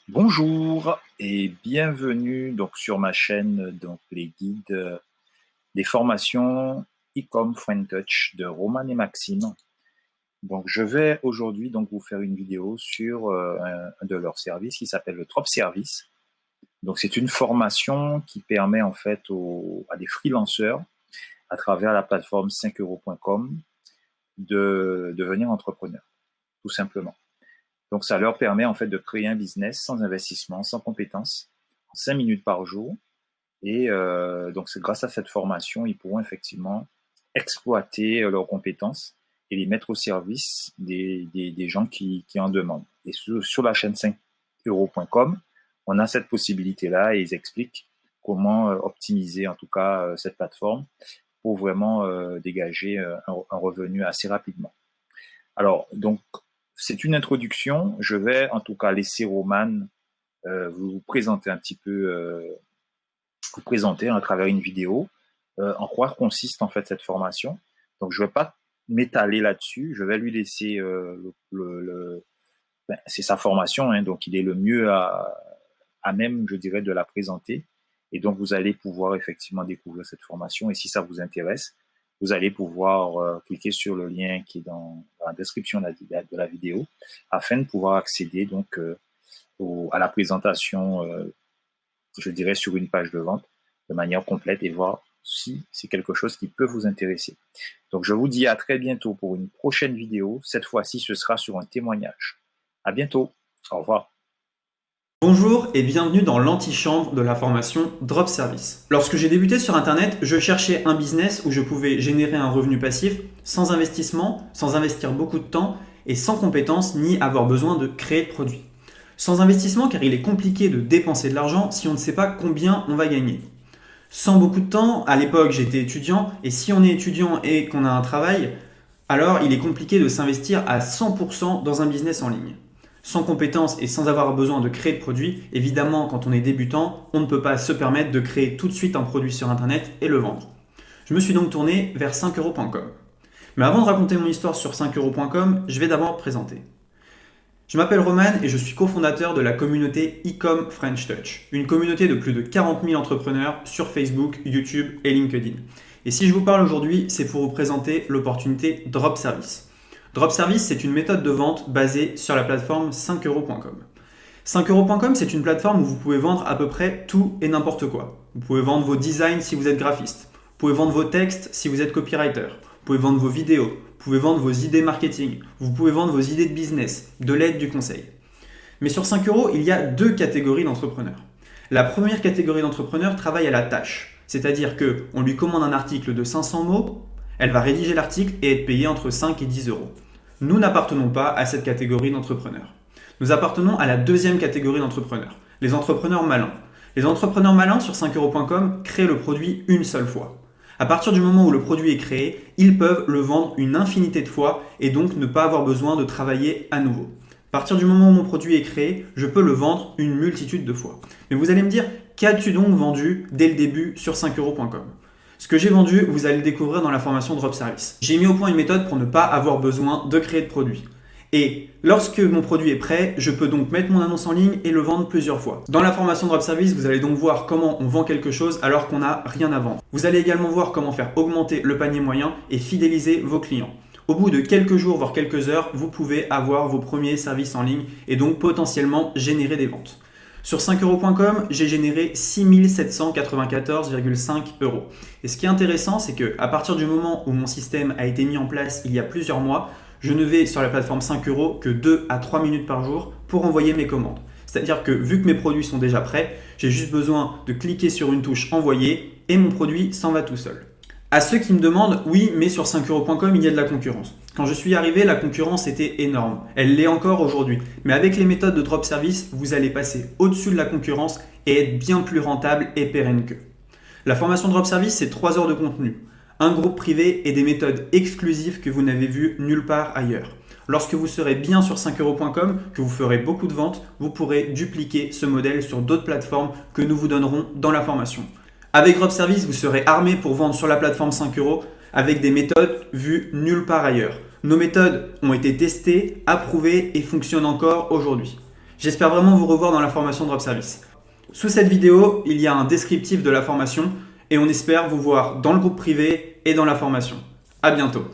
Bonjour et bienvenue sur ma chaîne les guides des formations e-com Friend Touch de Roman et Maxime. Je vais aujourd'hui vous faire une vidéo sur un de leurs services qui s'appelle le Drop Service. C'est une formation qui permet en fait à des freelanceurs à travers la plateforme 5euros.com de devenir entrepreneurs, tout simplement. Ça leur permet en fait de créer un business sans investissement, sans compétences, en 5 minutes par jour. Et c'est grâce à cette formation, ils pourront effectivement exploiter leurs compétences et les mettre au service des gens qui en demandent. Et sur la chaîne 5euros.com, on a cette possibilité-là et ils expliquent comment optimiser en tout cas cette plateforme pour vraiment dégager un revenu assez rapidement. Alors, c'est une introduction. Je vais en tout cas laisser Roman vous présenter un petit peu, vous présenter à travers une vidéo en quoi consiste en fait cette formation. Je ne vais pas m'étaler là-dessus. Je vais lui laisser c'est sa formation, hein, donc il est le mieux à même, je dirais, de la présenter. Et donc vous allez pouvoir effectivement découvrir cette formation. Et si ça vous intéresse, vous allez pouvoir cliquer sur le lien qui est dans la description de la vidéo afin de pouvoir accéder à la présentation, je dirais, sur une page de vente de manière complète et voir si c'est quelque chose qui peut vous intéresser. Je vous dis à très bientôt pour une prochaine vidéo. Cette fois-ci, ce sera sur un témoignage. À bientôt. Au revoir. Bonjour et bienvenue dans l'antichambre de la formation Drop Service. Lorsque j'ai débuté sur Internet, je cherchais un business où je pouvais générer un revenu passif sans investissement, sans investir beaucoup de temps et sans compétences ni avoir besoin de créer de produits. Sans investissement car il est compliqué de dépenser de l'argent si on ne sait pas combien on va gagner. Sans beaucoup de temps, à l'époque j'étais étudiant et si on est étudiant et qu'on a un travail, alors il est compliqué de s'investir à 100% dans un business en ligne. Sans compétences et sans avoir besoin de créer de produits, évidemment quand on est débutant, on ne peut pas se permettre de créer tout de suite un produit sur Internet et le vendre. Je me suis donc tourné vers 5euros.com. Mais avant de raconter mon histoire sur 5euros.com, je vais d'abord me présenter. Je m'appelle Roman et je suis cofondateur de la communauté e-com French Touch, une communauté de plus de 40 000 entrepreneurs sur Facebook, YouTube et LinkedIn. Et si je vous parle aujourd'hui, c'est pour vous présenter l'opportunité Drop Service. Drop Service, c'est une méthode de vente basée sur la plateforme 5euros.com. 5euros.com, c'est une plateforme où vous pouvez vendre à peu près tout et n'importe quoi. Vous pouvez vendre vos designs si vous êtes graphiste. Vous pouvez vendre vos textes si vous êtes copywriter. Vous pouvez vendre vos vidéos. Vous pouvez vendre vos idées marketing. Vous pouvez vendre vos idées de business, de l'aide, du conseil. Mais sur 5 euros, il y a deux catégories d'entrepreneurs. La première catégorie d'entrepreneurs travaille à la tâche. C'est-à-dire qu'on lui commande un article de 500 mots, elle va rédiger l'article et être payée entre 5 et 10 euros. Nous n'appartenons pas à cette catégorie d'entrepreneurs. Nous appartenons à la deuxième catégorie d'entrepreneurs, les entrepreneurs malins. Les entrepreneurs malins sur 5euros.com créent le produit une seule fois. À partir du moment où le produit est créé, ils peuvent le vendre une infinité de fois et donc ne pas avoir besoin de travailler à nouveau. À partir du moment où mon produit est créé, je peux le vendre une multitude de fois. Mais vous allez me dire, qu'as-tu donc vendu dès le début sur 5euros.com ? Ce que j'ai vendu, vous allez le découvrir dans la formation Drop Service. J'ai mis au point une méthode pour ne pas avoir besoin de créer de produit. Et lorsque mon produit est prêt, je peux donc mettre mon annonce en ligne et le vendre plusieurs fois. Dans la formation Drop Service, vous allez donc voir comment on vend quelque chose alors qu'on n'a rien à vendre. Vous allez également voir comment faire augmenter le panier moyen et fidéliser vos clients. Au bout de quelques jours, voire quelques heures, vous pouvez avoir vos premiers services en ligne et donc potentiellement générer des ventes. Sur 5euros.com, j'ai généré 6 794,5 euros. Et ce qui est intéressant, c'est qu'à partir du moment où mon système a été mis en place il y a plusieurs mois, je ne vais sur la plateforme 5 euros que 2 à 3 minutes par jour pour envoyer mes commandes. C'est-à-dire que vu que mes produits sont déjà prêts, j'ai juste besoin de cliquer sur une touche envoyer et mon produit s'en va tout seul. À ceux qui me demandent, oui, mais sur 5euros.com, il y a de la concurrence. Quand je suis arrivé, la concurrence était énorme. Elle l'est encore aujourd'hui. Mais avec les méthodes de drop service, vous allez passer au-dessus de la concurrence et être bien plus rentable et pérenne qu'eux. La formation drop service, c'est 3 heures de contenu, un groupe privé et des méthodes exclusives que vous n'avez vues nulle part ailleurs. Lorsque vous serez bien sur 5euros.com, que vous ferez beaucoup de ventes, vous pourrez dupliquer ce modèle sur d'autres plateformes que nous vous donnerons dans la formation. Avec Drop Service, vous serez armé pour vendre sur la plateforme 5 euros avec des méthodes vues nulle part ailleurs. Nos méthodes ont été testées, approuvées et fonctionnent encore aujourd'hui. J'espère vraiment vous revoir dans la formation Drop Service. Sous cette vidéo, il y a un descriptif de la formation et on espère vous voir dans le groupe privé et dans la formation. À bientôt.